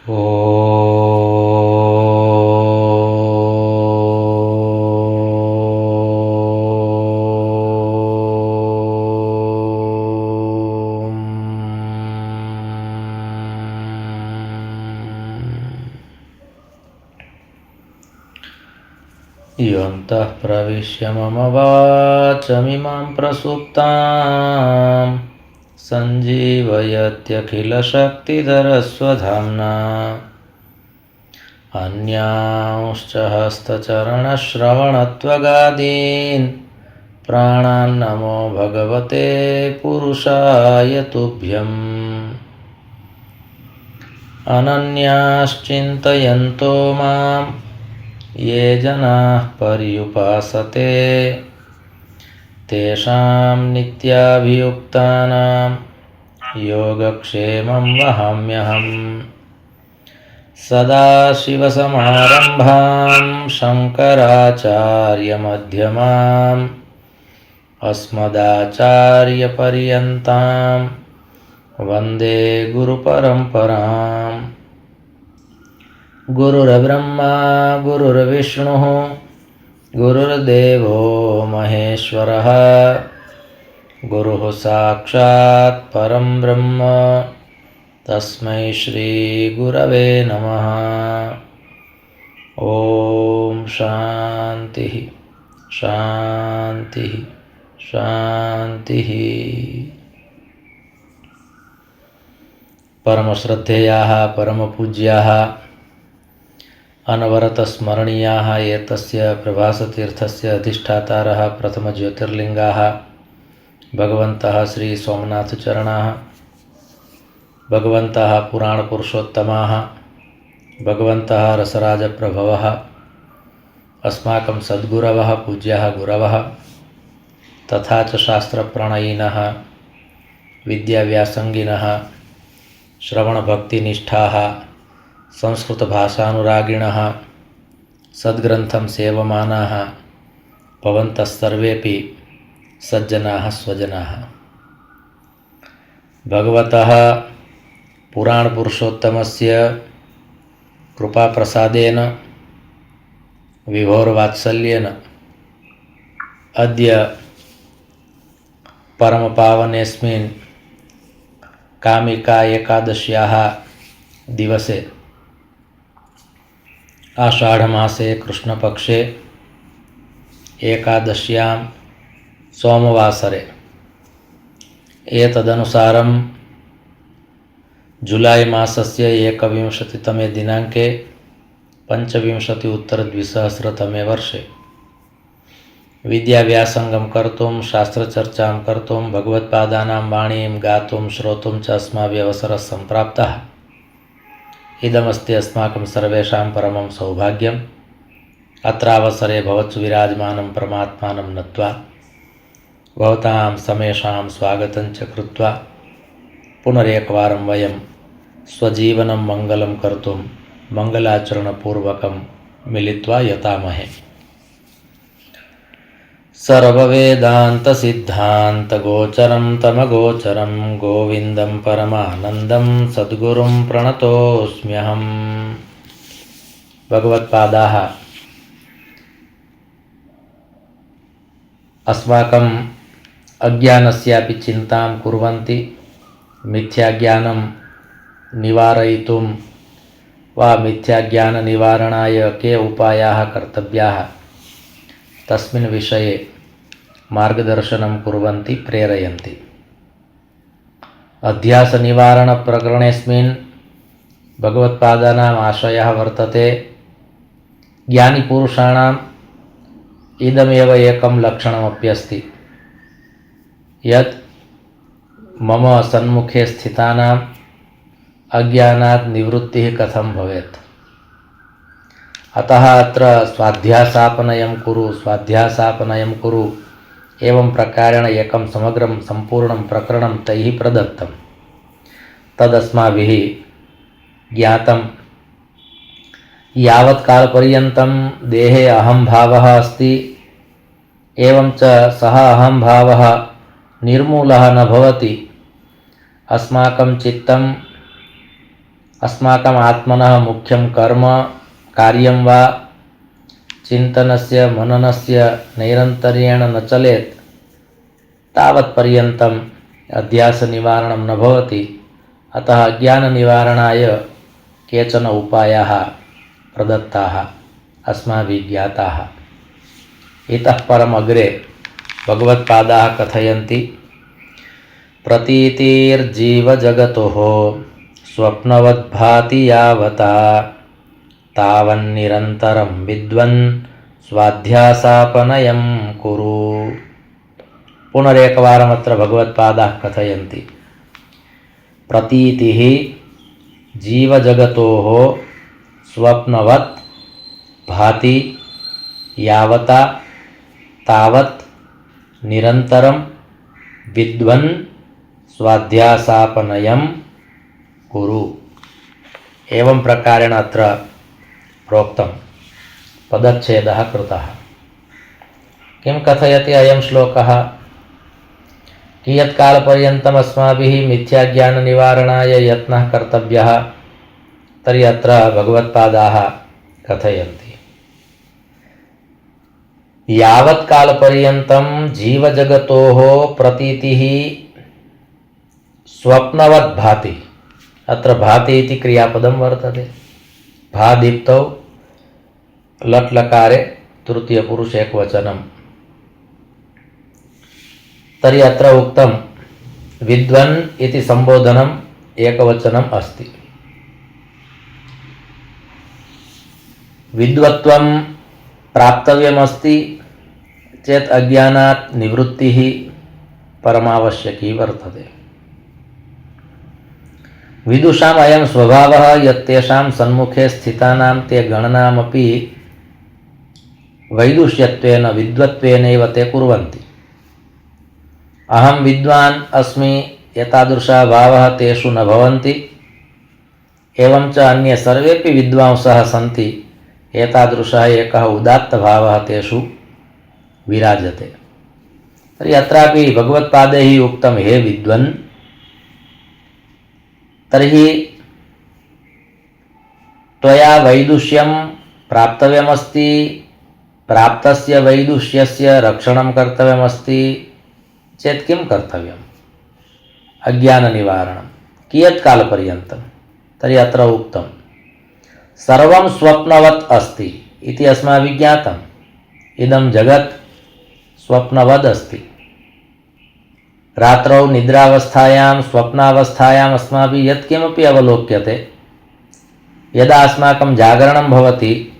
ॐ योऽन्तः प्रविश्य मम वाचमिमां प्रसुप्तां सञ्जीवयत्यखिलशक्तिधरस्वधाम्ना अन्यांश्च हस्तचरणश्रवणत्वगादीन् प्राणान्नमो भगवते पुरुषाय तुभ्यम्। अनन्याश्चिन्तयन्तो मां ये जनाः पर्युपासते तेषां नित्याभियुक्तानां योगक्षेमं वहाम्यहम्। सदाशिवसमारम्भां शङ्कराचार्यमध्यमाम् अस्मदाचार्यपर्यन्तां वन्दे गुरुपरम्पराम्। गुरुर्ब्रह्मा गुरुर्विष्णुः गुरुर्देवो महेश्वरः गुरुः साक्षात् परं ब्रह्म तस्मै श्रीगुरवे नमः। ॐ शान्तिः शान्तिः शान्तिः। परमश्रद्धेयाः परमपूज्याः अनवरतस्मरणीयाः एतस्य प्रभासतीर्थस्य अधिष्ठातारः प्रथमज्योतिर्लिङ्गाः भगवन्तः श्रीसोमनाथचरणाः, भगवन्तः पुराणपुरुषोत्तमाः, भगवन्तः रसराजप्रभवः, अस्माकं सद्गुरवः पूज्याः गुरवः, तथा च शास्त्रप्रणयिनः विद्याव्यासङ्गिनः श्रवणभक्तिनिष्ठाः संस्कृतभाषानुरागिणः सद्ग्रन्थं सेवमानाः भवन्तः सर्वेपि सज्जनाः स्वजनाः। भगवतः पुराणपुरुषोत्तमस्य कृपाप्रसादेन विभोरवात्सल्येन अद्य परमपावनेऽस्मिन् कामिका एकादश्याः दिवसे आषाढ़मासे कृष्णपक्षे एकादश्यां सोमवासरे एतदनुसारं जुलाई मासस्य 21तमे दिनाङ्के 25 वर्षे विद्याव्यासङ्गं कर्तुं शास्त्रचर्चां कर्तुं भगवत्पादानां वाणीं गातुं श्रोतुं च अस्माभिः अवसरः सम्प्राप्तः। इदमस्ति अस्माकं सर्वेषां परमं सौभाग्यम्। अत्रावसरे भवत्सु विराजमानं परमात्मानं नत्वा भवतां समेषां स्वागतं च कृत्वा पुनरेकवारं वयं स्वजीवनं मङ्गलं कर्तुं मङ्गलाचरणपूर्वकं मिलित्वा यतामहे। सर्ववेदान्तसिद्धान्तगोचरं तमगोचरं गोविन्दं परमानन्दं सद्गुरुं प्रणतोऽस्म्यहम्। भगवत्पादाः अस्माकम् अज्ञानस्यापि चिन्तां कुर्वन्ति। मिथ्याज्ञानं निवारयितुं वा मिथ्याज्ञाननिवारणाय के उपायाः कर्तव्याः तस्मिन् विषये मार्गदर्शनं कुर्वन्ति, प्रेरयन्ति। अध्यासनिवारणप्रकरणेऽस्मिन् भगवत्पादानाम् आशयः वर्तते, ज्ञानिपुरुषाणाम् इदमेव एकं लक्षणमप्यस्ति यत् मम सन्मुखे स्थितानाम् अज्ञानात् निवृत्तिः कथं भवेत्। अतः अत्र स्वाध्यासापनयं कुरु एवं प्रकारेण एकं समग्रं सम्पूर्णं प्रकरणं तैः प्रदत्तं। तदस्माभिः ज्ञातं। यावत् कालपर्यन्तं देहे अहंभावः अस्ति एवं च सः अहंभावः निर्मूलः न भवति, अस्माकं चित्तं अस्माकम् आत्मनः मुख्यं कर्म कार्यं वा चिन्तनस्य मननस्य नैरन्तर्येण न चलेत् तावत्पर्यन्तम् अध्यासनिवारणं न भवति। अतः अज्ञाननिवारणाय केचन उपायाः प्रदत्ताः अस्माभिः ज्ञाताः। इतः परम् अग्रे भगवत्पादाः कथयन्ति प्रतीतिर्जीवजगतोः स्वप्नवद्भाति यावता तावन्निरन्तरं विद्वन् स्वाध्यासापनयं कुरु। पुनरेकवारमत्र भगवत्पादाः कथयन्ति प्रतीतिः जीवजगतोः स्वप्नवत् भाति यावता तावत् निरन्तरं विद्वन् स्वाध्यासापनयं कुरु। एवं प्रकारेण अत्र प्रोक्तं पदच्छेदः कृतः। किं कथयति अयं श्लोकः? कियत्कालपर्यन्तम् अस्माभिः मिथ्याज्ञाननिवारणाय यत्नः कर्तव्यः? तर्हि अत्र भगवत्पादाः कथयन्ति यावत्कालपर्यन्तं जीवजगतोः प्रतीतिः स्वप्नवत् भाति। अत्र भाति इति क्रियापदं वर्तते। भादीप्तौ लट्लकारे तृतीयपुरुष एकवचनं। तर्हि अत्र उक्तं विद्वन् इति संबोधनम् एकवचनम् अस्ति। विद्वत्वं प्राप्तव्यमस्ति चेत् अज्ञानात् निवृत्तिः परमावश्यकी वर्तते। विदुषाम् अयं स्वभावः यत्तेषां सन्मुखे स्थितानां ते गणनामपि वैदुष्यत्वेन विद्वत्वेनैव ते कुर्वन्ति। अहं विद्वान् अस्मि एतादृशः भावः तेषु न भवन्ति। एवं च अन्ये सर्वेपि विद्वांसः सन्ति एतादृशः एकः उदात्तभावः तेषु विराजते। तर्हि अत्रापि भगवत्पादैः उक्तं हे विद्वन्, तर्हि त्वया वैदुष्यं प्राप्तव्यमस्ति, प्राप्तस्य वैदुष्यस्य रक्षणं कर्तव्यमस्ति चेत् किं कर्तव्यम्? अज्ञाननिवारणं। कियत् कालपर्यन्तं? तर्हि अत्र उक्तं सर्वं स्वप्नवत् अस्ति इति अस्माभिः ज्ञातम्। इदं जगत् स्वप्नवद् अस्ति। रात्रौ निद्रावस्थायां स्वप्नावस्थायाम् अस्माभिः यत्किमपि अवलोक्यते, यदा अस्माकं जागरणं भवति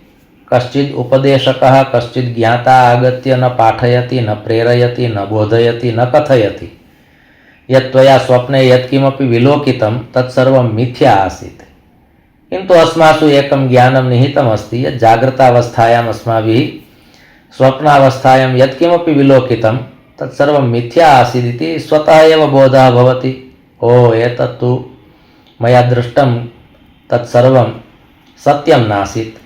कश्चित् उपदेशकः कश्चित् ज्ञाता आगत्य न पाठयति, न प्रेरयति, न बोधयति, न कथयति यत् त्वया स्वप्ने यत्किमपि विलोकितं तत्सर्वं मिथ्या आसीत्। किन्तु अस्मासु एकं ज्ञानं निहितमस्ति यत् जागृतावस्थायाम् अस्माभिः स्वप्नावस्थायां यत्किमपि विलोकितं तत्सर्वं मिथ्या आसीदिति स्वतः एव बोधः भवति। ओ एतत्तु मया दृष्टं तत्सर्वं सत्यं नासीत्।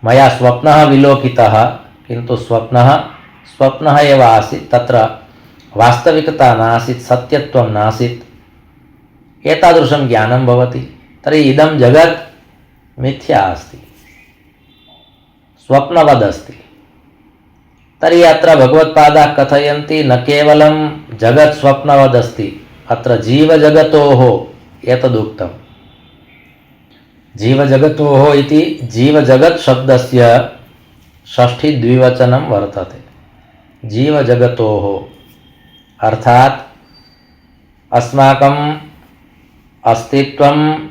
मया स्वप्नः विलोकितः किन्तु स्वप्नः एव आसीत्, तत्र वास्तविकता नासीत्, सत्यत्वं नासीत्। एतादृशं ज्ञानं भवति। तर्हि इदं जगत् मिथ्या अस्ति, स्वप्नवदस्ति। तर्हि अत्र भगवत्पादाः कथयन्ति न केवलं जगत् स्वप्नवदस्ति, अत्र जीवजगतोः एतदुक्तं। जीवजगतोः इति जीवजगत् शब्दस्य षष्ठी द्विवचनं वर्तते। जीवजगतोः अर्थात् अस्माकम् अस्तित्वं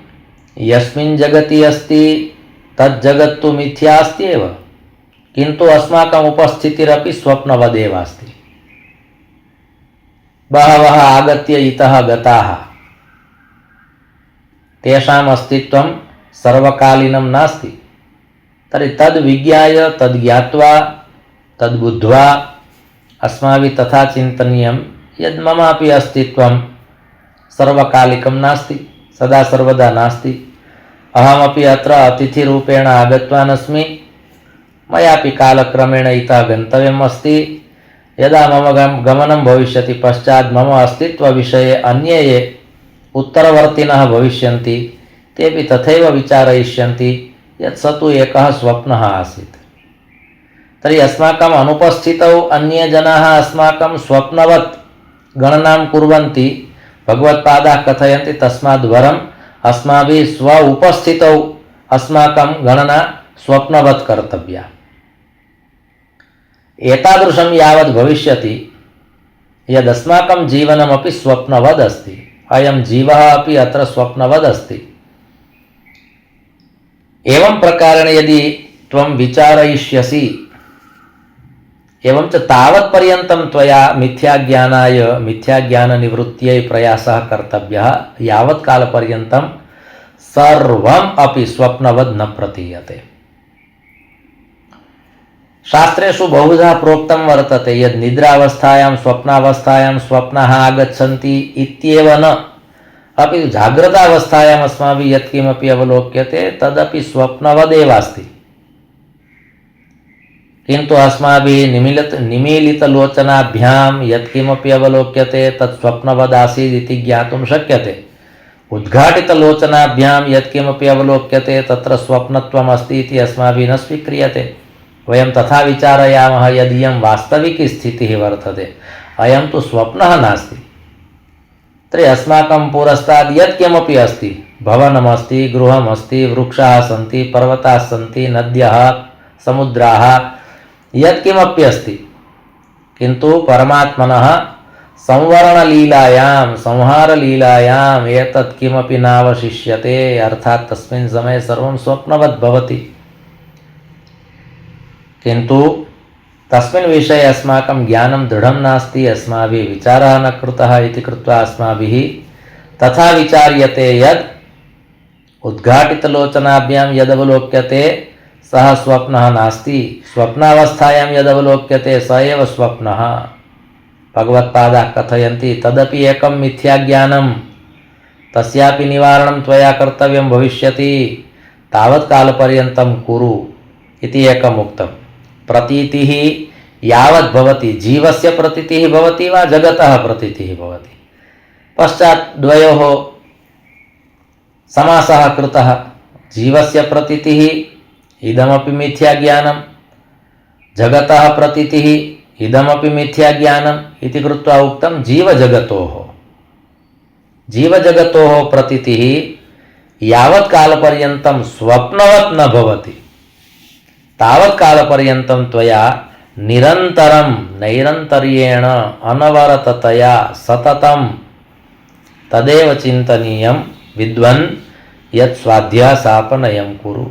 यस्मिन् जगति अस्ति तज्जगत्तु मिथ्या अस्ति एव, किन्तु अस्माकम् उपस्थितिरपि स्वप्नवदेव अस्ति। बहवः आगत्य इतः गताः, तेषाम् अस्तित्वं सर्वकालीनं नास्ति। तर्हि तद् विज्ञाय तद् ज्ञात्वा तद् बुद्ध्वा अस्माभिः तथा चिन्तनीयं यद् ममापि अस्तित्वं सर्वकालिकं नास्ति, सदा सर्वदा नास्ति। अहमपि अत्र अतिथिरूपेण आगतवान् अस्मि, मयापि कालक्रमेण इतः गन्तव्यम् अस्ति। यदा मम गमनं भविष्यति पश्चात् मम अस्तित्वविषये अन्ये ये उत्तरवर्तिनः भविष्यन्ति तेपि तथैव विचारयिष्यन्ति यत् स तु एकः स्वप्नः आसीत्। तर्हि अस्माकम् अनुपस्थितौ अन्ये जनाः अस्माकं स्वप्नवत् गणनां कुर्वन्ति, भगवत्पादाः कथयन्ति तस्माद् वरम् अस्माभिः स्व उपस्थितौ अस्माकं गणना स्वप्नवत् कर्तव्या। एतादृशं यावत् भविष्यति यदस्माकं जीवनमपि स्वप्नवद् अस्ति, अयं जीवः अपि अत्र स्वप्नवद् अस्ति। एवं प्रकारेण यदि त्वं विचारयिष्यसि, एवं च तावत्पर्यन्तं त्वया मिथ्याज्ञानाय मिथ्याज्ञाननिवृत्त्यै प्रयासः कर्तव्यः, यावत् कालपर्यन्तं सर्वम् अपि स्वप्नवद् न प्रतीयते। शास्त्रेषु बहुधा प्रोक्तं वर्तते यद् निद्रावस्थायां स्वप्नावस्थायां स्वप्नाः आगच्छन्ति इत्येव न, अपि जाग्रतावस्थायाम् अस्माभिः यत्किमपि अवलोक्यते तदपि स्वप्नवदेव अस्ति। किन्तु अस्माभिः निमीलितलोचनाभ्यां यत्किमपि अवलोक्यते तत् स्वप्नवदासीत् इति ज्ञातुं शक्यते। उद्घाटितलोचनाभ्यां यत्किमपि अवलोक्यते तत्र स्वप्नत्वम् अस्ति इति अस्माभिः न स्वीक्रियते। वयं तथा विचारयामः यदियं वास्तविकी स्थितिः वर्तते, अयं तु स्वप्नः नास्ति। तर्हि अस्माकं पुरस्तात् यत्किमपि अस्ति, भवनमस्ति, गृहमस्ति, वृक्षाः सन्ति, पर्वताः सन्ति, नद्यः, समुद्राः, यत्किमपि अस्ति, किन्तु परमात्मनः संवरणलीलायां संहारलीलायाम् एतत् किमपि नावशिष्यते, अर्थात् तस्मिन् समये सर्वं स्वप्नवत् भवति। किन्तु तस्मिन् विषये अस्माकं ज्ञानं दृढं नास्ति, अस्माभिः विचारः न कृतः इति कृत्वा अस्माभिः तथा विचार्यते यद् उद्घाटितलोचनाभ्यां यदवलोक्यते सः स्वप्नः नास्ति, स्वप्नावस्थायां यदवलोक्यते स एव स्वप्नः। भगवत्पादाः कथयन्ति तदपि एकं मिथ्याज्ञानं, तस्यापि निवारणं त्वया कर्तव्यं भविष्यति, तावत् कालपर्यन्तं कुरु इति एकम् उक्तम्। प्रतीतिः यावत् भवति, जीवस्य प्रतीतिः भवति वा जगतः प्रतीतिः भवति, पश्चात् द्वयोः समासः कृतः। जीवस्य प्रतीतिः इदमपि मिथ्याज्ञानं, जगतः प्रतीतिः इदमपि मिथ्याज्ञानम् इति कृत्वा उक्तं जीवजगतोः। जीवजगतोः प्रतीतिः यावत् कालपर्यन्तं स्वप्नवत् न भवति तावत् कालपर्यन्तं त्वया निरन्तरं नैरन्तर्येण अनवरततया सततं तदेव चिन्तनीयं विद्वन् यत् स्वाध्यासापनयं कुरु।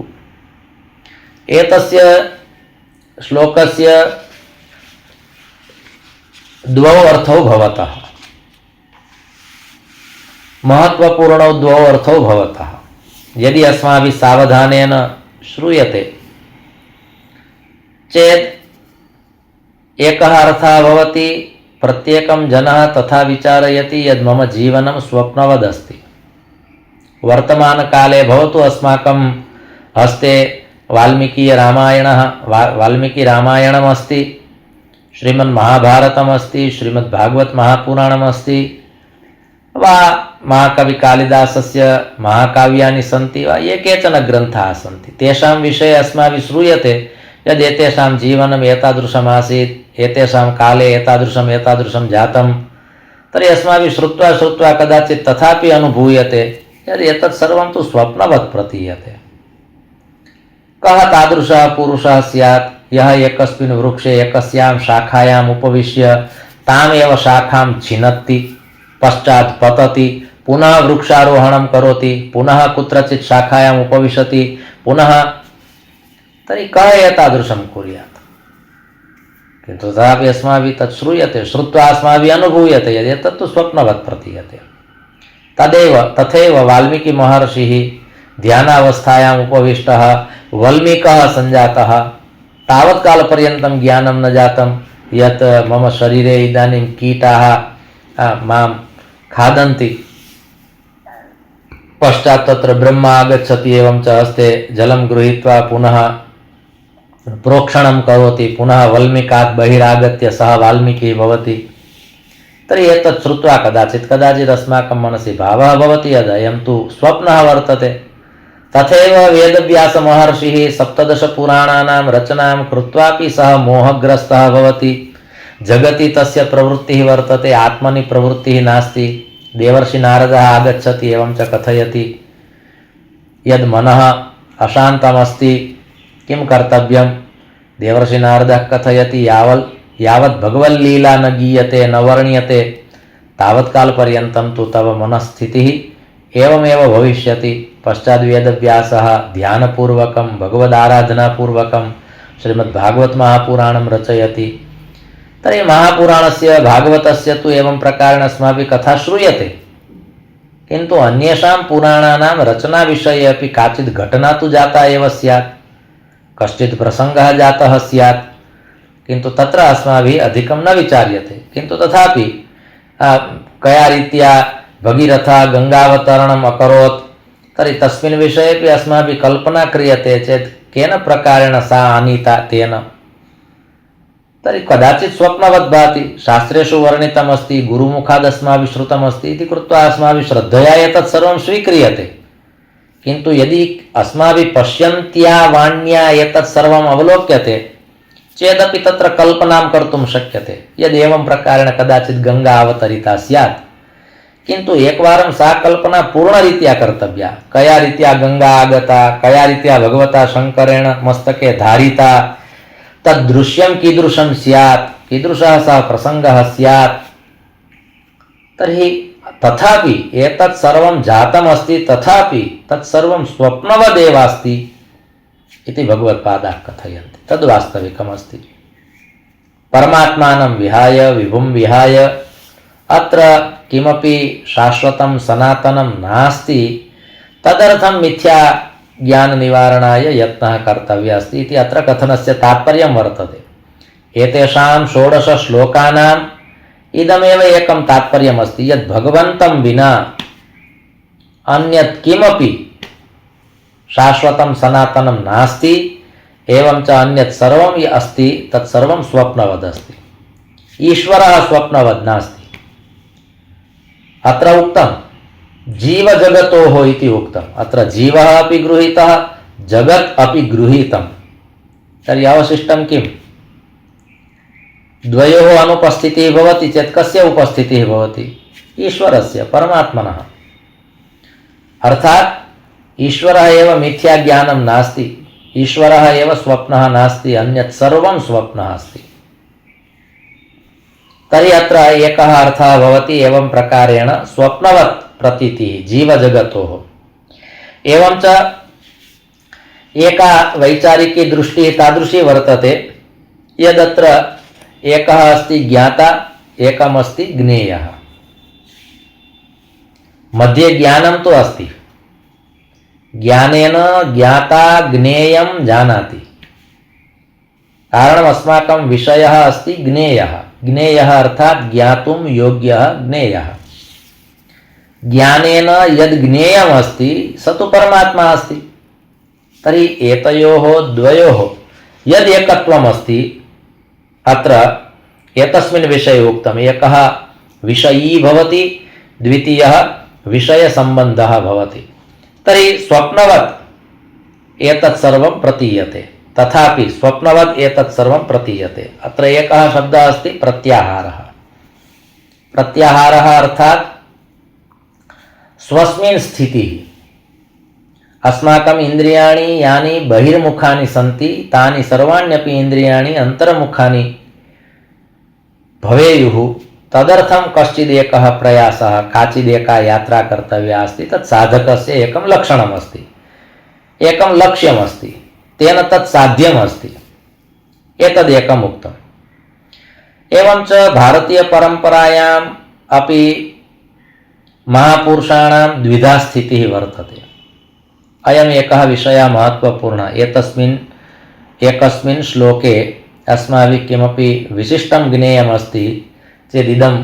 एतस्य श्लोकस्य द्वौ अर्थौ भवतः, महत्वपूर्णौ द्वौ अर्थौ भवतः। यदि अस्माभिः सावधानेन श्रूयते चेत् एकः अर्थः भवति, प्रत्येकं जनः तथा विचारयति यद् मम जीवनं स्वप्नवदस्ति। वर्तमानकाले भवतु अस्माकं हस्ते वाल्मीकिरामायणमस्ति, श्रीमन्महाभारतमस्ति, श्रीमद्भागवतमहापुराणमस्ति, वा महाकविकालिदासस्य महाकाव्यानि सन्ति वा ये केचन ग्रन्थाः सन्ति, तेषां विषये अस्माभिः श्रूयते यद् एतेषां जीवनम् एतादृशमासीत्, एतेषां काले एतादृशं जातं। तर्हि अस्माभिः श्रुत्वा कदाचित् तथापि अनुभूयते यद् एतत् सर्वं तु स्वप्नवत् प्रतीयते। कः तादृशः पुरुषः स्यात् यः एकस्मिन् वृक्षे एकस्यां शाखायाम् उपविश्य तामेव शाखां छिनत्ति, पश्चात् पतति, पुनः वृक्षारोहणं करोति, पुनः कुत्रचित् शाखायाम् उपविशति, पुनः। तर्हि कः एतादृशं कुर्यात्? किन्तु तथापि अस्माभिः तत् श्रूयते, श्रुत्वा अस्माभिः अनुभूयते यद् एतत् तु स्वप्नवत् प्रतीयते। तथैव वाल्मीकिमहर्षिः ध्यानावस्थायाम् उपविष्टः वल्मीकः सञ्जातः, तावत्कालपर्यन्तं ज्ञानं न जातं यत् मम शरीरे इदानीं कीटाः मां खादन्ति। पश्चात् तत्र ब्रह्मा आगच्छति, एवं च हस्ते जलं गृहीत्वा पुनः प्रोक्षणं करोति, पुनः वल्मीकात् बहिरागत्य सः वाल्मीकिः भवति। तर्हि एतत् श्रुत्वा कदाचित् अस्माकं मनसि भावः भवति यद् अयं तु स्वप्नः वर्तते। तथैव वेदव्यासमहर्षिः 17 पुराणानां रचनां कृत्वापि सः मोहग्रस्तः भवति। जगति तस्य प्रवृत्तिः वर्तते, आत्मनि प्रवृत्तिः नास्ति। देवर्षि नारदः आगच्छति एवं च कथयति यद् मनः अशान्तमस्ति, किं कर्तव्यं। देवर्षि नारदः कथयति यावत् भगवल्लीला न गीयते न वर्ण्यते तावत्कालपर्यन्तं तु तव मनस्थितिः एवमेव भविष्यति। पश्चात् वेदव्यासः ध्यानपूर्वकं भगवदाराधनापूर्वकं श्रीमद्भागवत महापुराणं रचयति। तर्हि महापुराणस्य भागवतस्य तु एवं प्रकारेण अस्माभिः कथा श्रूयते, किन्तु अन्येषां पुराणानां रचनाविषये अपि काचित् घटना तु जाता एव स्यात्, कश्चित् प्रसङ्गः जातः स्यात्, किन्तु तत्र अस्माभिः अधिकं न विचार्यते। किन्तु तथापि कया रीत्या भगीरथः गङ्गावतरणम् अकरोत्, तर्हि तस्मिन् विषयेपि अस्माभिः कल्पना क्रियते चेत् केन प्रकारेण सा आनीता तेन, तर्हि कदाचित् स्वप्नवत् भाति। शास्त्रेषु वर्णितमस्ति, गुरुमुखाद् अस्माभिः श्रुतमस्ति इति कृत्वा अस्माभिः श्रद्धया एतत् सर्वं स्वीक्रियते। किन्तु यदि अस्माभिः पश्यन्त्या वाण्या एतत् सर्वम् अवलोक्यते चेदपि तत्र कल्पनां कर्तुं शक्यते यदेवं प्रकारेण कदाचित् गङ्गा अवतरिता स्यात्, किन्तु एकवारं सा कल्पना पूर्णरीत्या कर्तव्या। कया रीत्या गङ्गा आगता, कया रीत्या भगवता शङ्करेण मस्तके धारिता, तद्दृश्यं कीदृशं स्यात्, कीदृशः सः प्रसङ्गः स्यात्। तर्हि तथापि एतत् सर्वं जातमस्ति, तथापि तत्सर्वं स्वप्नवदेव अस्ति इति भगवत्पादाः कथयन्ति। तद् वास्तविकमस्ति। परमात्मानं विहाय विभुं विहाय अत्र किमपि शाश्वतं सनातनं नास्ति। तदर्थं मिथ्या ज्ञान निवारणाय यत्नः कर्तव्यः अस्ति इति अत्र कथनस्य तात्पर्यं वर्तते। एतेषां 16 श्लोकानाम् इदमेव एकं तात्पर्यमस्ति यत् भगवन्तं विना अन्यत् किमपि शाश्वतं सनातनं नास्ति, एवं च अन्यत् सर्वं अस्ति तत्सर्वं स्वप्नवद् अस्ति। ईश्वरः स्वप्नवद् नास्ति। अत्र उक्तं जीवजगतोः इति उक्तम्। अत्र जीवः अपि गृहीतः, जगत् अपि गृहीतं। तर्हि अवशिष्टं किम्? द्वयोः अनुपस्थितिः भवति चेत् कस्य उपस्थितिः भवति? ईश्वरस्य, परमात्मनः। अर्थात् ईश्वरः एव मिथ्या ज्ञानं नास्ति, ईश्वरः एव स्वप्नः नास्ति, अन्यत् सर्वं स्वप्नः अस्ति। तर्हि अत्र एकः अर्थः भवति एवं प्रकारेण स्वप्नवत् प्रतीतिः जीवजगतोः। एवं च एका वैचारिकी दृष्टिः तादृशी वर्तते यदत्र एकः अस्ति ज्ञाता, एकमस्ति ज्ञेयः। मध्ये ज्ञानं तु अस्ति। ज्ञानेन ज्ञाता ज्ञेयं जानाति। कारणम् अस्माकं विषयः अस्ति ज्ञेयः। ज्ञेयः अर्थात् ज्ञातुं योग्यः ज्ञेयः। ज्ञानेन यद् ज्ञेयम् अस्ति स तु परमात्मा अस्ति। तर्हि एतयोः द्वयोः यद् एकत्वम् अस्ति अत्र एतस्मिन् विषये उक्तम्। एकः विषयी भवति, द्वितीयः विषयसम्बन्धः भवति। तर्हि स्वप्नवत् एतत् सर्वं प्रतीयते, तथापि स्वप्नवत् एतत् सर्वं प्रतीयते। अत्र एकः शब्दः अस्ति प्रत्याहारः। प्रत्याहारः अर्थात् स्वस्मिन् स्थितिः। अस्माकम् इन्द्रियाणि यानि बहिर्मुखानि सन्ति तानि सर्वाण्यपि इन्द्रियाणि अन्तर्मुखानि भवेयुः। तदर्थं कश्चिदेकः प्रयासः, काचिदेका यात्रा कर्तव्या अस्ति। तत् साधकस्य एकं लक्षणमस्ति, एकं लक्ष्यमस्ति, तेन तत् साध्यमस्ति। एतदेकम् उक्तम्। एवं च भारतीयपरम्परायाम् अपि महापुरुषाणां द्विधा स्थितिः वर्तते। अयम् एकः विषयः महत्त्वपूर्णः। एकस्मिन् श्लोके अस्माभिः किमपि विशिष्टं ज्ञेयमस्ति चेदिदं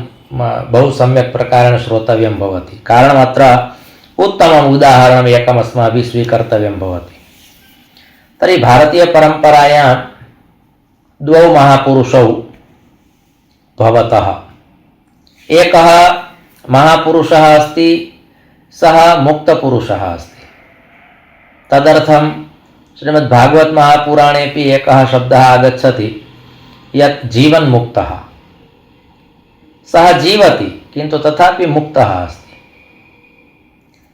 बहु सम्यक् प्रकारेण श्रोतव्यं भवति। कारणम् अत्र उत्तमम् उदाहरणम् एकम् अस्माभिः स्वीकर्तव्यं भवति। तर्हि भारतीयपरम्परायां द्वौ महापुरुषौ भवतः। एकः महापुरुषः अस्ति, सः मुक्तपुरुषः अस्ति। तदर्थं श्रीमद्भागवत महापुराणेपि एकः शब्दः आगच्छति यत् जीवन्मुक्तः। सः जीवति किन्तु तथापि मुक्तः अस्ति।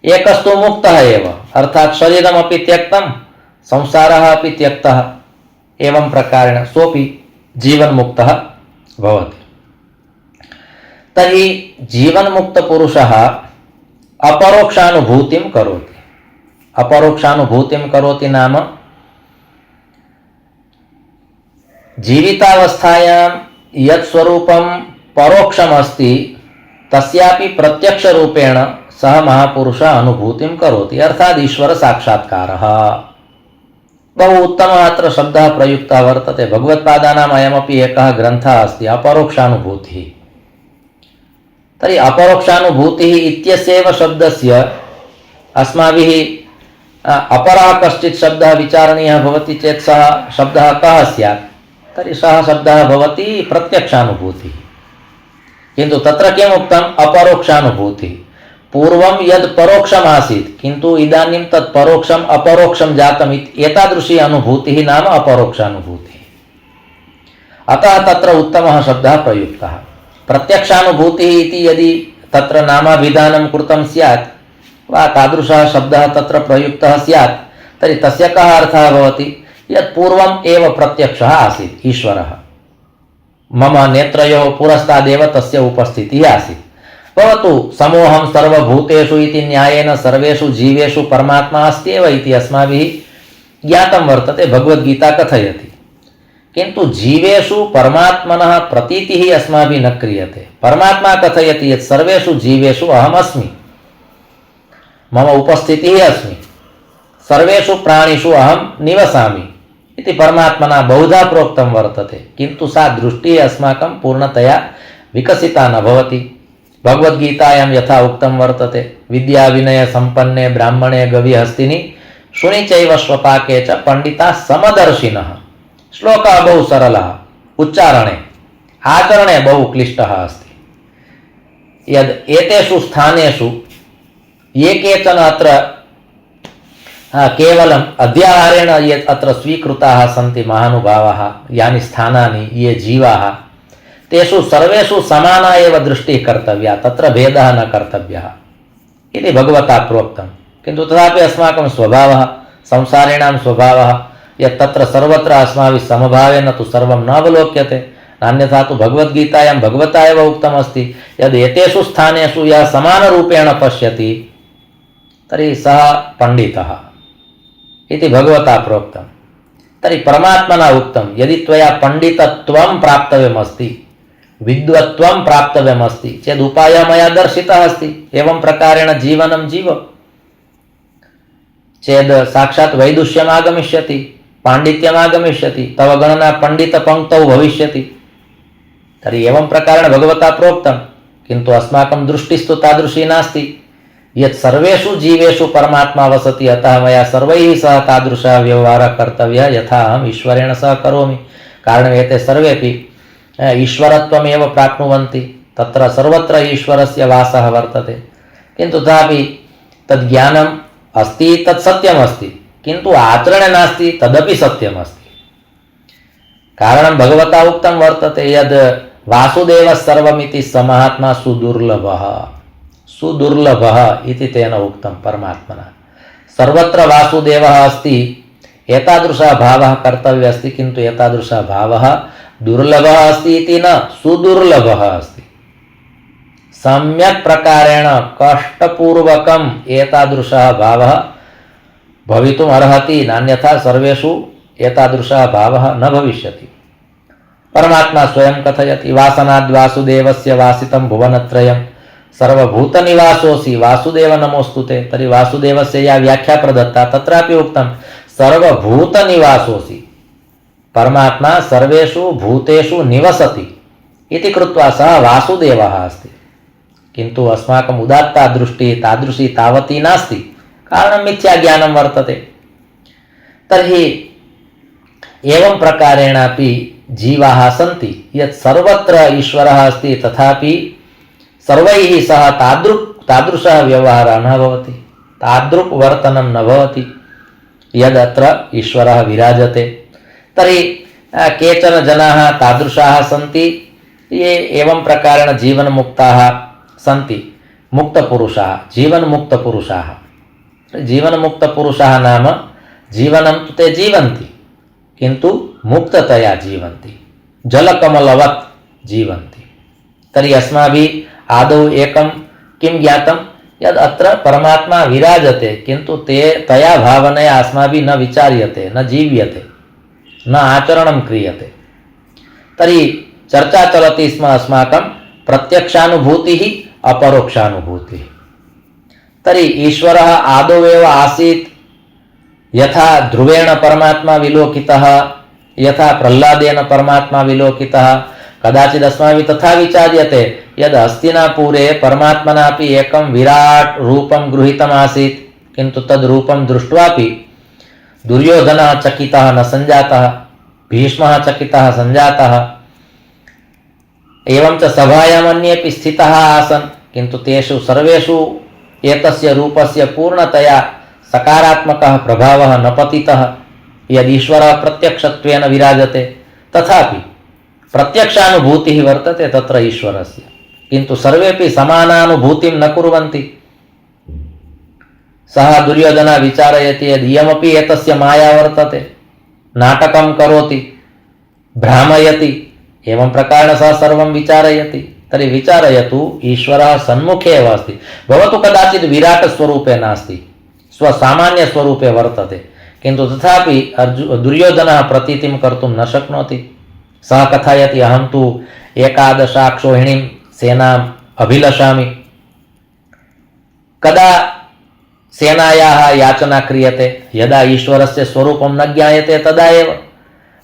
एकस्तु मुक्तः एव, अर्थात् शरीरमपि त्यक्तं, संसारः अपि त्यक्तः, एवं प्रकारेण सोऽपि जीवन्मुक्तः भवति। तर्हि जीवन्मुक्तपुरुषः अपरोक्षानुभूतिं करोति। अपरोक्षानुभूतिं करोति नाम जीवितावस्थायां यत् स्वरूपं परोक्षमस्ति तस्यापि प्रत्यक्षरूपेण सः महापुरुषः अनुभूतिं करोति, अर्थात् ईश्वर साक्षात्कारः। बहु उत्तमः अत्र शब्दः प्रयुक्तः वर्तते। भगवत्पादानाम् अयमपि एकः ग्रन्थः अस्ति, अपरोक्षानुभूतिः। तर्हि अपरोक्षानुभूतिः इत्यस्यैव शब्दस्य अस्माभिः अपरः कश्चित् शब्दः विचारणीयः भवति चेत् सः शब्दः कः स्यात्? तर्हि सः शब्दः भवति प्रत्यक्षानुभूतिः। किन्तु तत्र किम् उक्तम्? अपरोक्षानुभूतिः। पूर्वं यद् परोक्षम् आसीत् किन्तु इदानीं तत् परोक्षम् अपरोक्षं जातम्, एतादृशी अनुभूतिः नाम अपरोक्षानुभूतिः। अतः तत्र उत्तमः शब्दः प्रयुक्तः। प्रत्यक्षानुभूतिः इति यदि तत्र नामाभिधानं कृतं स्यात् वा तादृशः शब्दः तत्र प्रयुक्तः स्यात् तर्हि तस्य कः अर्थः भवति? यत् पूर्वम् एव प्रत्यक्षः आसीत् ईश्वरः, मम नेत्रयोः पुरस्तादेव तस्य उपस्थितिः आसीत्। भवतु समोहं सर्वभूतेषु इति न्यायेन सर्वेषु जीवेषु परमात्मा अस्ति एव इति अस्माभिः ज्ञातं वर्तते, भगवद्गीता कथयति। किन्तु जीवेषु परमात्मनः प्रतीतिः अस्माभिः न क्रियते। परमात्मा कथयति यत् सर्वेषु जीवेषु अहमस्मि, मम उपस्थितिः अस्मि, सर्वेषु प्राणिषु अहं निवसामि इति परमात्मना बहुधा प्रोक्तं वर्तते। किन्तु सा दृष्टिः अस्माकं पूर्णतया विकसिता न भवति। भगवद्गीतायां यथा उक्तं वर्तते, विद्या विनय संपन्ने ब्राह्मणे गविहस्तिनि शुनि चैव स्वपाके च पंडिता समदर्शिनः। श्लोकः बहु सरलः, उच्चारणे आचरणे बहु क्लिष्टः अस्ति। यद् एतेषु स्थानेषु ये केचन अत्र केवलम् अध्याहारेण ये अत्र स्वीकृताः सन्ति महानुभावाः, यानि स्थानानि, ये जीवाः, तेषु सर्वेषु समाना एव दृष्टिः कर्तव्या, तत्र भेदः न कर्तव्यः इति भगवता प्रोक्तं। किन्तु तथापि अस्माकं स्वभावः, संसारिणां स्वभावः यत् तत्र सर्वत्र अस्माभिः समभावेन तु सर्वं न अवलोक्यते। अन्यथा तु भगवद्गीतायां भगवता एव उक्तमस्ति यद् एतेषु स्थानेषु यः समानरूपेण पश्यति तर्हि सः पंडितः इति भगवता प्रोक्तं। तर्हि परमात्मना उक्तं यदि त्वया पंडितत्वं प्राप्तव्यमस्ति, विद्वत्वं प्राप्तव्यमस्ति चेत् उपायः मया दर्शितः अस्ति। एवं प्रकारेण जीवनं जीव चेद् साक्षात् वैदुष्यम् आगमिष्यति, पाण्डित्यम् आगमिष्यति, तव गणना पंडितपङ्क्तौ भविष्यति। तर्हि एवं प्रकारेण भगवता प्रोक्तं। किन्तु अस्माकं दृष्टिस्तु तादृशी नास्ति। यत् सर्वेषु जीवेषु परमात्मा वसति, अतः मया सर्वैः सह तादृशः व्यवहारः कर्तव्यः यथा अहम् ईश्वरेण सह करोमि। कारणम् एते सर्वेपि ईश्वरत्वमेव प्राप्नुवन्ति, तत्र सर्वत्र ईश्वरस्य वासः वर्तते। किन्तु तथापि तद् ज्ञानम् अस्ति, तत् सत्यमस्ति, किन्तु आचरणे नास्ति, तदपि सत्यमस्ति। कारणं भगवता उक्तं वर्तते यद् वासुदेवः सर्वमिति स महात्मा सुदुर्लभः। सुदुर्लभः इति तेन उक्तं परमात्मना। सर्वत्र वासुदेवः अस्ति, एतादृशः भावः कर्तव्यः अस्ति, किन्तु एतादृशः भावः दुर्लभः अस्ति इति न, सुदुर्लभः अस्ति। सम्यक् प्रकारेण कष्टपूर्वकम् एतादृशः भावः भवितुम् अर्हति, नान्यथा सर्वेषु एतादृशः भावः न भविष्यति। परमात्मा स्वयं कथयति, वासनाद्वासुदेवस्य वासितं भुवनत्रयं सर्वभूतनिवासोऽसि वासुदेव नमोस्तुते। तर्हि वासुदेवस्य या व्याख्या प्रदत्ता तत्रापि उक्तं सर्वभूतनिवासोऽसि। परमात्मा सर्वेषु भूतेषु निवसति इति कृत्वा सः वासुदेवः अस्ति। किन्तु अस्माकम् उदात्ता दृष्टिः तादृशी तावती नास्ति, कारणं मिथ्याज्ञानं वर्तते। तर्हि एवं प्रकारेणापि जीवाः सन्ति, यत् सर्वत्र ईश्वरः अस्ति तथापि सर्वैः सह तादृशः व्यवहारः न भवति, तादृक् वर्तनं न भवति यदत्र ईश्वरः विराजते। तर्हि केचन जनाः तादृशाः सन्ति, ये एवं प्रकारेण जीवनमुक्ताः सन्ति, मुक्तपुरुषाः, जीवनमुक्तपुरुषाः। जीवनमुक्तपुरुषाः नाम जीवनं तु ते जीवन्ति किन्तु मुक्ततया जीवन्ति, जलकमलवत् जीवन्ति। तर्हि अस्माभिः आदौ एकं किं ज्ञातं, यद् अत्र परमात्मा विराजते किन्तु ते तया भावनया अस्माभिः न विचार्यते, न जीव्यते, न आचरणं क्रियते। तर्हि चर्चा चलति स्म अस्माकं प्रत्यक्षानुभूतिः अपरोक्षानुभूतिः। तर्हि ईश्वरः आदौ एव आसीत्, यथा ध्रुवेण परमात्मा विलोकितः, यथा प्रह्लादेन परमात्मा विलोकितः। कदाचित् अस्माभिः तथा विचार्यते यद् हस्तिनापुरे परमात्मनापि एकं विराट् रूपं गृहीतमासीत्, किन्तु तद् रूपं दृष्ट्वापि दुर्योधनः चकितः न सञ्जातः, भीष्मः चकितः सञ्जातः, एवं च सभायाम् अन्येपि स्थिताः आसन्, किन्तु तेषु सर्वेषु एतस्य रूपस्य पूर्णतया सकारात्मकः प्रभावः न पतितः। यद् ईश्वरः प्रत्यक्षत्वेन विराजते तथापि प्रत्यक्षानुभूतिः वर्तते तत्र ईश्वरस्य, किन्तु सर्वेपि समानानुभूतिं न कुर्वन्ति। सः दुर्योधनः विचारयति यद् इयमपि एतस्य माया वर्तते, नाटकं करोति, भ्रामयति, एवं प्रकारेण सः सर्वं विचारयति। तर्हि विचारयतु, ईश्वरः सन्मुखे एव अस्ति। भवतु कदाचित् विराट स्वरूपे नास्ति, स्वसामान्यस्वरूपे वर्तते, किन्तु तथापि दुर्योधनः प्रतीतिं कर्तुं न शक्नोति। सः कथयति, अहं तु 11 अक्षोहिणीं सेनाम् अभिलषामि। कदा सेनायाः याचना क्रियते, यदा ईश्वरस्य स्वरूपं न ज्ञायते तदा एव।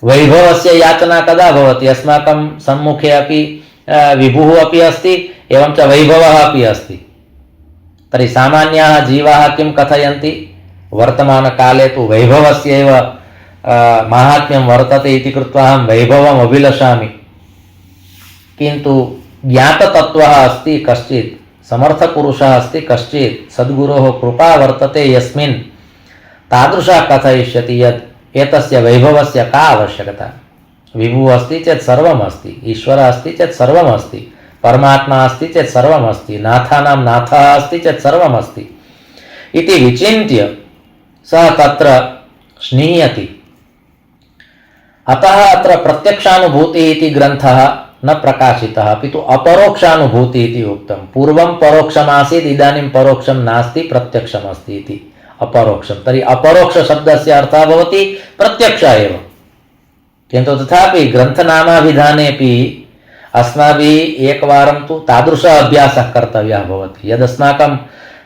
वैभवस्य याचना कदा भवति, अस्माकं सम्मुखे अपि विभुः अपि अस्ति, एवं च वैभवः अपि अस्ति। तर्हि सामान्याः जीवाः किं कथयन्ति, वर्तमानकाले तु वैभवस्य एव माहात्म्यं वर्तते इति कृत्वा अहं वैभवम् अभिलषामि। किन्तु ज्ञाततत्त्वः अस्ति कश्चित्, समर्थपुरुषः अस्ति कश्चित्, सद्गुरोः कृपा वर्तते यस्मिन्, तादृशः कथयिष्यति यत् एतस्य वैभवस्य का आवश्यकता। विभुः अस्ति चेत् सर्वम् अस्ति, ईश्वरः अस्ति चेत् सर्वम् अस्ति, परमात्मा अस्ति चेत् सर्वम् अस्ति, नाथानां नाथः अस्ति चेत् सर्वम् अस्ति इति विचिन्त्य सः तत्र स्निह्यति। अतः अत्र प्रत्यक्षानुभूतिः इति ग्रन्थः न प्रकाशितः, अपि तु अपरोक्षानुभूतिः इति उक्तं। पूर्वं परोक्षमासीत्, इदानीं परोक्षं नास्ति, प्रत्यक्षमस्ति इति अपरोक्षं। तर्हि अपरोक्षशब्दस्य अर्थः भवति प्रत्यक्ष एव, किन्तु तथापि ग्रन्थनामाभिधानेपि अस्माभिः एकवारं तु तादृशः अभ्यासः कर्तव्यः भवति। यदस्माकं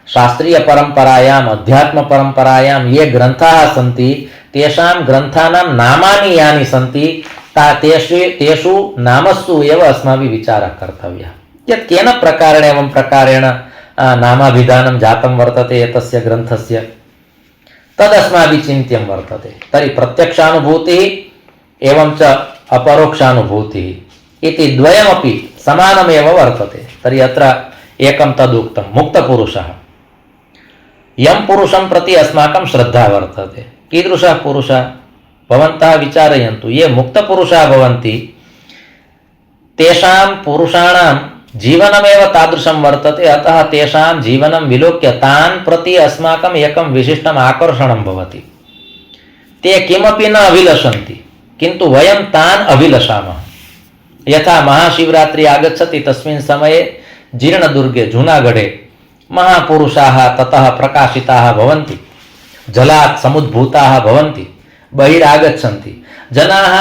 शास्त्रीयपरम्परायाम्, अध्यात्मपरम्परायां ये ग्रन्थाः सन्ति, तेषां ग्रन्थानां नामानि यानि सन्ति, तेषु नामस्सु एव अस्माभिः विचारः कर्तव्यः। यत् केन प्रकारेण एवं प्रकारेण नामाभिधानं जातं वर्तते एतस्य ग्रन्थस्य, तदस्माभिः चिन्त्यं वर्तते। तर्हि प्रत्यक्षानुभूतिः एवं च अपरोक्षानुभूतिः इति द्वयमपि समानमेव वर्तते। तर्हि अत्र एकं तदुक्तं, मुक्तपुरुषः। यं पुरुषं प्रति अस्माकं श्रद्धा वर्तते। कीदृशः पुरुषः, भवन्तः विचारयन्तु। ये मुक्तपुरुषाः भवन्ति तेषां पुरुषाणां जीवनमेव तादृशं वर्तते, अतः तेषां जीवनं विलोक्य तान् प्रति अस्माकम् एकं विशिष्टम् आकर्षणं भवति। ते किमपि न अभिलषन्ति, किन्तु वयं तान् अभिलषामः। यथा महाशिवरात्रि आगच्छति, तस्मिन् समये जीर्णदुर्गे जूनागढे महापुरुषाः ततः प्रकाशिताः भवन्ति, जलात् समुद्भूताः भवन्ति, बहिरागच्छन्ति। जनाः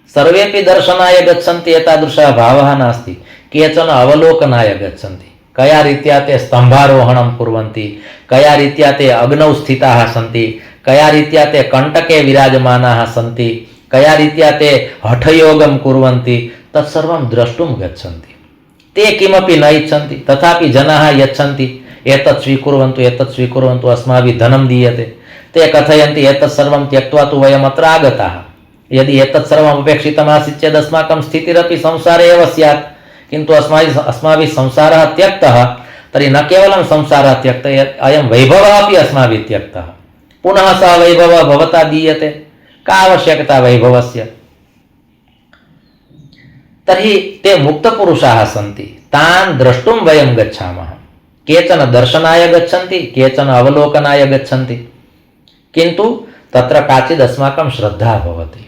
सर्वेपि दर्शनाय गच्छन्ति, एतादृशः भावः नास्ति। केचन अवलोकनाय गच्छन्ति, कया रीत्या ते स्तम्भारोहणं कुर्वन्ति, कया रीत्या ते अग्नौ स्थिताः सन्ति, कया रीत्या ते कण्टके विराजमानाः सन्ति, कया रीत्या ते हठयोगं कुर्वन्ति, तत्सर्वं द्रष्टुं गच्छन्ति। ते किमपि न इच्छन्ति, तथापि जनाः यच्छन्ति, एतत् स्वीकुर्वन्तु, एतत् स्वीकुर्वन्तु, अस्माभिः धनं दीयते। ते कथयन्ति एतत् सर्वं त्यक्त्वा तु वयम् अत्र आगताः। यदि एतत् सर्वम् अपेक्षितमासीत् चेत् अस्माकं स्थितिरपि संसारे एव स्यात्, किन्तु अस्माभिः संसारः त्यक्तः, तर्हि न केवलं संसारः त्यक्तः, अयं वैभवः अपि अस्माभिः त्यक्तः। पुनः सः वैभवः भवता दीयते, का आवश्यकता वैभवस्य? तर्हि ते मुक्तपुरुषाः सन्ति, तान् द्रष्टुं वयं गच्छामः। केचन दर्शनाय गच्छन्ति, केचन अवलोकनाय गच्छन्ति, किन्तु तत्र काचित् अस्माकं श्रद्धा भवति।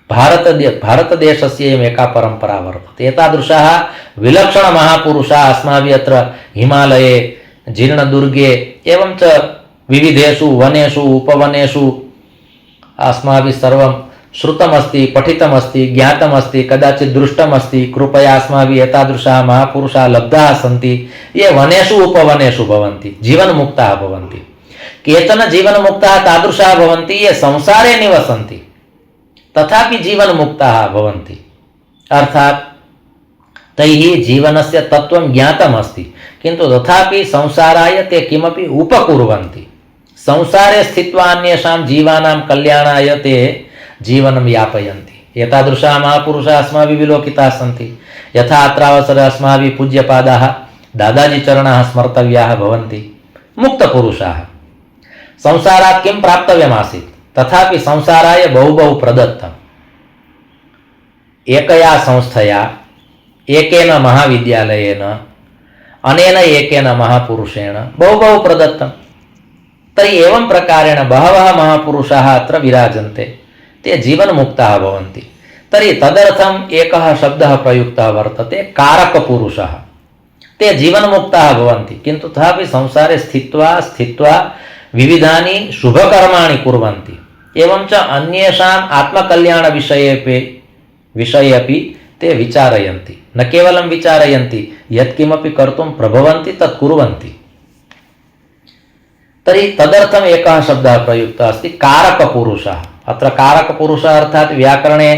भारतदेशस्य एका परम्परा वर्तते। एतादृशाः विलक्षणमहापुरुषाः अस्माभिः अत्र हिमालये, जीर्णदुर्गे, एवं च विविधेषु वनेषु उपवनेषु अस्माभिः सर्वं श्रुतमस्ति, पठितमस्ति, ज्ञातमस्ति, कदाचित् दृष्टमस्ति। कृपया अस्माभिः एतादृशाः महापुरुषाः लब्धाः सन्ति, ये वनेषु उपवनेषु भवन्ति, जीवन्मुक्ताः भवन्ति। केचन जीवन्मुक्ताः तादृशाः भवन्ति ये संसारे निवसन्ति तथापि जीवन्मुक्ताः भवन्ति, अर्थात् तैः जीवनस्य तत्त्वं ज्ञातमस्ति, किन्तु तथापि संसाराय ते किमपि उपकुर्वन्ति। संसारे स्थित्वा अन्येषां जीवानां कल्याणाय ते जीवनं यापयन्ति। एतादृशाः महापुरुषाः अस्माभिः विलोकिताः सन्ति। यथा अत्रावसरे अस्माभिः पूज्यपादाः दादाजीचरणाः स्मर्तव्याः भवन्ति। मुक्तपुरुषाः, संसारात् किं प्राप्तव्यमासीत्, तथापि संसाराय बहु प्रदत्तम्। एकया संस्थया, एकेन महाविद्यालयेन, अनेन एकेन महापुरुषेण बहु प्रदत्तम्। तर्हि एवं प्रकारेण बहवः महापुरुषाः अत्र विराजन्ते, ते जीवन्मुक्ताः भवन्ति। तर्हि तदर्थम् एकः शब्दः प्रयुक्तः वर्तते, कारकपुरुषः। ते जीवन्मुक्ताः भवन्ति, किन्तु तथापि संसारे स्थित्वा विविधानि शुभकर्माणि कुर्वन्ति। एवं च अन्येषाम् आत्मकल्याणविषये अपि ते विचारयन्ति। न केवलं विचारयन्ति, यत्किमपि कर्तुं प्रभवन्ति तत् कुर्वन्ति। तर्हि तदर्थम् एकः शब्दः प्रयुक्तः अस्ति, कारकपुरुषः। अत्र कारकपुरुषः अर्थात् व्याकरणे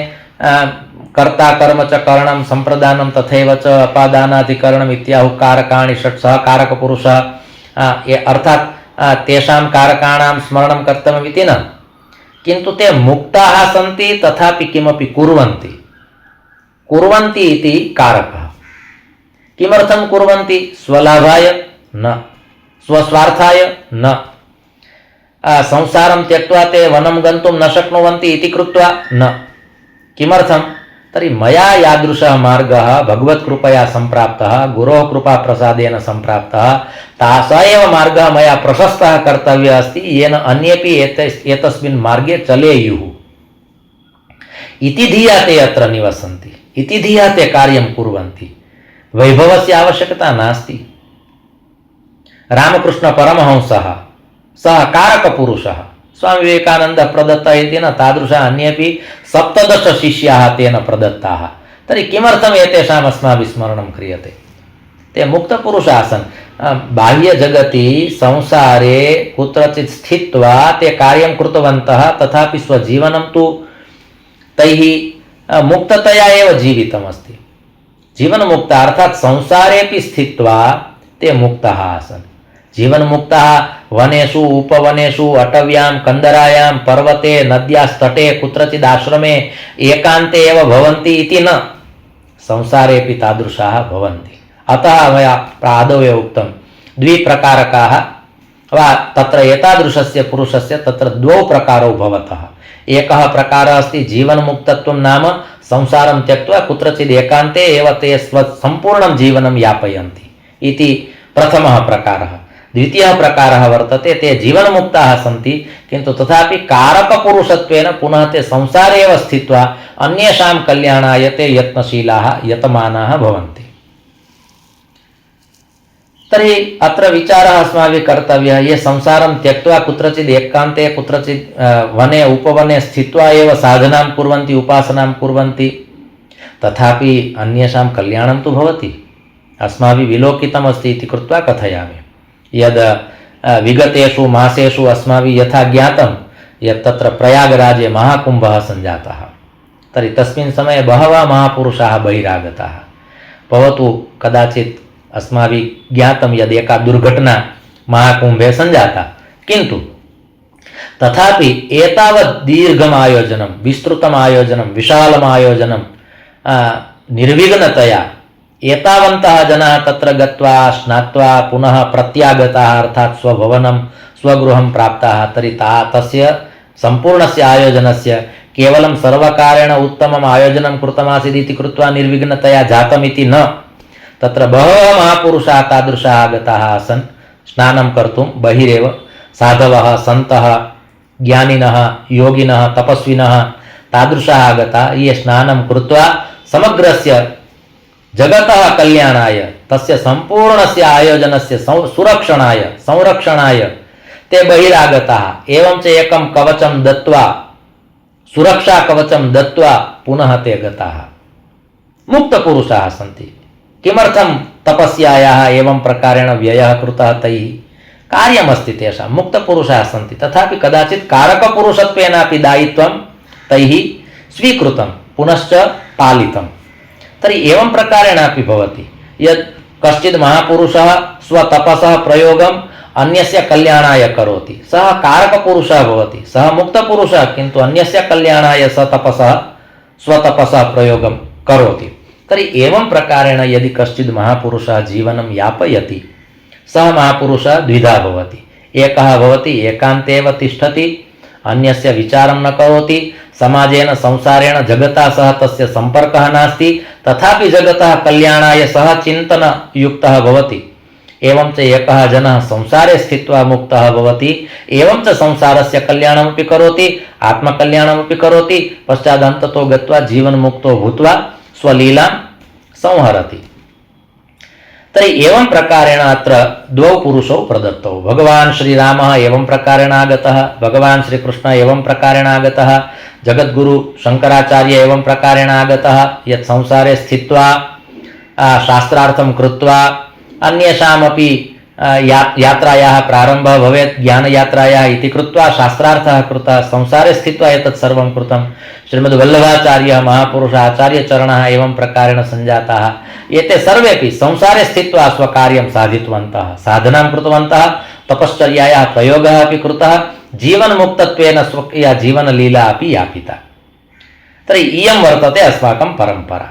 कर्ता कर्म च करणं सम्प्रदानं तथैव च अपादानाधिकरणम् इत्याहुः कारकाणि षट्। सः कारकपुरुषः अर्थात् तेषां कारकाणां स्मरणं कर्तव्यमिति न, किन्तु ते मुक्ताः सन्ति तथापि किमपि कुर्वन्ति इति कारकः। किमर्थं कुर्वन्ति? स्वलाभाय न, स्वस्वार्थाय न। संसारं त्यक्त्वा ते वनं गन्तुं न शक्नुवन्ति इति कृत्वा न। किमर्थं? तर्हि मया यादृशः मार्गः भगवत्कृपया सम्प्राप्तः, गुरोः कृपाप्रसादेन सम्प्राप्तः, स एव मार्गः मया प्रशस्तः कर्तव्यः अस्ति, येन अन्येपि एतस्मिन् मार्गे चलेयुः इति धिया ते अत्र निवसन्ति, इति धिया ते कार्यं कुर्वन्ति। वैभवस्य आवश्यकता नास्ति। रामकृष्णपरमहंसः सः कारकपुरुषः, स्वामी विवेकानन्दः प्रदत्तः इति न, तादृशाः अन्येपि 17 शिष्याः तेन प्रदत्ताः। तर्हि किमर्थम् एतेषाम् अस्माभिः स्मरणं क्रियते? ते मुक्तपुरुषाः आसन्। बाह्यजगति संसारे कुत्रचित् स्थित्वा ते कार्यं कृतवन्तः, तथापि स्वजीवनं तु तैः मुक्ततया एव जीवितमस्ति। जीवन्मुक्ता अर्थात् संसारेपि स्थित्वा ते मुक्ताः आसन्। जीवन्मुक्ताः वनेषु उपवनेषु अटव्यां कन्दरायां पर्वते नद्यास्तटे कुत्रचित् आश्रमे एकान्ते एव भवन्ति इति न, संसारेपि तादृशाः भवन्ति। अतः मया आदौ एव उक्तं, द्विप्रकारकाः वा तत्र एतादृशस्य पुरुषस्य तत्र द्वौ प्रकारौ भवतः। एकः प्रकारः अस्ति जीवन्मुक्तत्वं, नाम संसारं त्यक्त्वा कुत्रचित् एकान्ते एव ते स्वसम्पूर्णं जीवनं यापयन्ति इति प्रथमः प्रकारः। द्वितीयः प्रकारः वर्तते, ते जीवन्मुक्ताः सन्ति, किन्तु तथापि कारकपुरुषत्वेन पुनः ते संसारे एव स्थित्वा अन्येषां कल्याणाय ते यत्नशीलाः यतमानाः भवन्ति। तर्हि अत्र विचारः अस्माभिः कर्तव्यः, ये संसारं त्यक्त्वा कुत्रचित् एकान्ते कुत्रचित् वने उपवने स्थित्वा एव साधनां कुर्वन्ति, उपासनां कुर्वन्ति, तथापि अन्येषां कल्याणं तु भवति। अस्माभिः विलोकितमस्ति इति कृत्वा कथयामि। यद् विगतेषु मासेषु अस्माभिः यथा ज्ञातं यत् तत्र प्रयागराजे महाकुम्भः सञ्जातः, तर्हि तस्मिन् समये बहवः महापुरुषाः बहिरागताः। भवतु कदाचित् अस्माभिः ज्ञातं यद् एका दुर्घटना महाकुम्भे सञ्जाता, किन्तु तथापि एतावत् दीर्घम् आयोजनं, विस्तृतम् आयोजनं, विशालम् आयोजनं निर्विघ्नतया एतावन्तः जनाः तत्र गत्वा स्नात्वा पुनः प्रत्यागताः अर्थात् स्वभवनं स्वगृहं प्राप्ताः तर्हि तस्य सम्पूर्णस्य आयोजनस्य केवलं सर्वकारेण उत्तमम् आयोजनं कृतमासीदिति कृत्वा निर्विघ्नतया जातमिति न, तत्र बहवः महापुरुषाः तादृशाः आगताः आसन् स्नानं कर्तुं बहिरेव। साधवः सन्तः ज्ञानिनः योगिनः तपस्विनः तादृशाः आगताः ये स्नानं कृत्वा समग्रस्य जगतः कल्याणाय तस्य सम्पूर्णस्य आयोजनस्य सुरक्षणाय संरक्षणाय ते बहिरागताः। एवं च एकं कवचं दत्त्वा सुरक्षा कवचं दत्त्वा पुनः ते गताः। मुक्तपुरुषाः सन्ति। किमर्थं तपस्यायाः एवं प्रकारेण व्ययः कृतः तैः? कार्यमस्ति तेषां, मुक्तपुरुषाः सन्ति, तथापि कदाचित् कारकपुरुषत्वेनापि दायित्वं तैः स्वीकृतं पुनश्च पालितं। तर्हि एवं प्रकारेणापि भवति यत् कश्चित् महापुरुषः स्वतपसः प्रयोगम् अन्यस्य कल्याणाय करोति, सः कारकपुरुषः भवति, सः मुक्तपुरुषः, किन्तु अन्यस्य कल्याणाय स तपसः स्वतपसः प्रयोगं करोति। तर्हि एवं प्रकारेण यदि कश्चित् महापुरुषः जीवनं यापयति सः महापुरुषः द्विधा भवति। एकः भवति एकान्तेव तिष्ठति, अन्यस्य विचारं न करोति, समाजेन संसारेण जगता सह तस्य सम्पर्कः नास्ति, तथापि जगतः कल्याणाय सः चिन्तनयुक्तः भवति। एवं च एकः जनः संसारे स्थित्वा मुक्तः भवति, एवं च संसारस्य कल्याणमपि करोति, आत्मकल्याणमपि करोति, पश्चादन्ततो गत्वा जीवन्मुक्तो भूत्वा स्वलीलां संहरति। तर्हि एवं प्रकारेण अत्र द्वौ पुरुषौ प्रदत्तौ। भगवान् श्रीरामः एवं प्रकारेण आगतः, भगवान् श्रीकृष्णः एवं प्रकारेण आगतः, जगद्गुरु शङ्कराचार्य एवं प्रकारेण आगतः, यत् संसारे स्थित्वा शास्त्रार्थं कृत्वा अन्येषामपि यात्रायाः प्रारम्भः भवेत्, ज्ञानयात्रायाः इति कृत्वा शास्त्रार्थः कृतः, संसारे स्थित्वा एतत् सर्वं कृतं। श्रीमद्वल्लभाचार्यः महापुरुषः आचार्यचरणः एवं प्रकारेण सञ्जाताः। एते सर्वेपि संसारे स्थित्वा स्वकार्यं साधितवन्तः, साधनां कृतवन्तः, तपश्चर्यायाः प्रयोगः अपि कृतः, जीवन्मुक्तत्वेन स्वकीया जीवनलीला अपि यापिता। तर्हि इयं वर्तते अस्माकं परम्परा।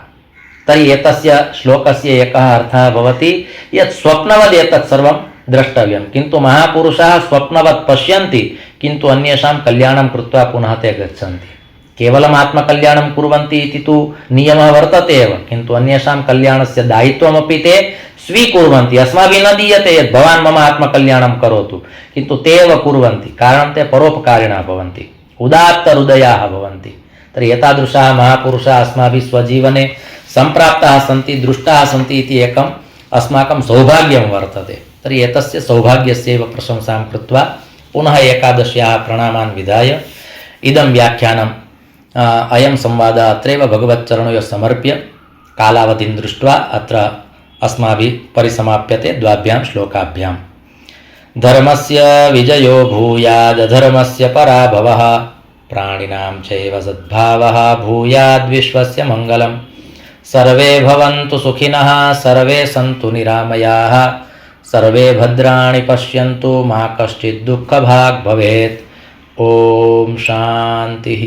तर्हि एतस्य श्लोकस्य एकः अर्थः भवति यत् स्वप्नवद् एतत् सर्वं द्रष्टव्यं, किन्तु महापुरुषाः स्वप्नवत् पश्यन्ति, किन्तु अन्येषां कल्याणं कृत्वा पुनः ते गच्छन्ति। केवलम् आत्मकल्याणं कुर्वन्ति इति तु नियमः वर्तते एव, किन्तु अन्येषां कल्याणस्य दायित्वमपि ते स्वीकुर्वन्ति। अस्माभिः न दीयते यत् भवान् मम आत्मकल्याणं करोतु, किन्तु ते एव कुर्वन्ति, कारणं ते परोपकारिणः भवन्ति, उदात्तहृदयाः भवन्ति। तर्हि एतादृशाः महापुरुषाः अस्माभिः स्वजीवने सम्प्राप्ताः सन्ति, दृष्टाः सन्ति इति एकम् अस्माकं सौभाग्यं वर्तते। तर्हि एतस्य सौभाग्यस्यैव प्रशंसां कृत्वा पुनः एकादश्याः प्रणामान् विधाय इदं व्याख्यानम् अयं संवादः अत्रैव भगवच्चरणयोः समर्प्य कालावधिं दृष्ट्वा अत्र अस्माभिः परिसमाप्यते द्वाभ्यां श्लोकाभ्यां। धर्मस्य विजयो भूयादधर्मस्य पराभवः, प्राणिनां चैव सद्भावः भूयाद्विश्वस्य मङ्गलम्। सर्वे भवन्तु सुखिनः, सर्वे सन्तु निरामयाः, सर्वे भद्राणि पश्यन्तु, मा कश्चित् दुःखभाग् भवेत्। ॐ शान्तिः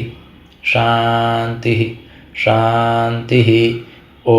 शान्तिः शान्तिः। ॐ